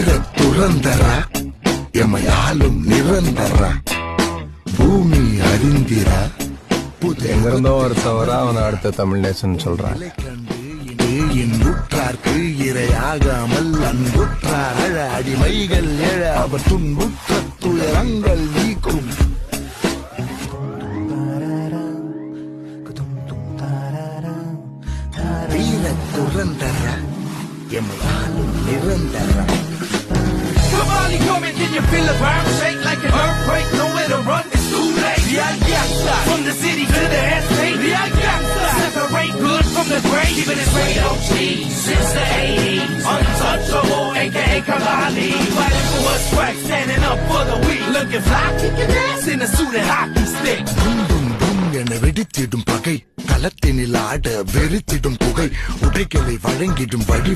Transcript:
வீர துறந்தர எமையாலும் நிரந்தர பூமி அறிந்திர எங்க இருந்தோ ஒருத்தன் வர அவனை அடுத்த தமிழ் நேசன் சொல்றான். என் உற்றார்க்கு இரையாகாமல் அன்புற்றார் அழ அடிமைகள் எழ அவர் துன்புற்ற துயரங்கள் நீக்கும். வீர துறந்தர எமையாலும் நிரந்தர. Somebody coming, can you feel the ground shake like an earthquake? Nowhere to run, it's too late. From the city to the estate. Separate good from the great. Keeping it straight OG since the 80s. Untouchable, aka Kalani. Fighting for what's right, standing up for the weak. Looking fly, kicking ass in a suit and hockey stick. என வெடித்திடும் பகை களத்தினில் ஆட வெறித்திடும் புகை உடைகளை வழங்கிடும் வழி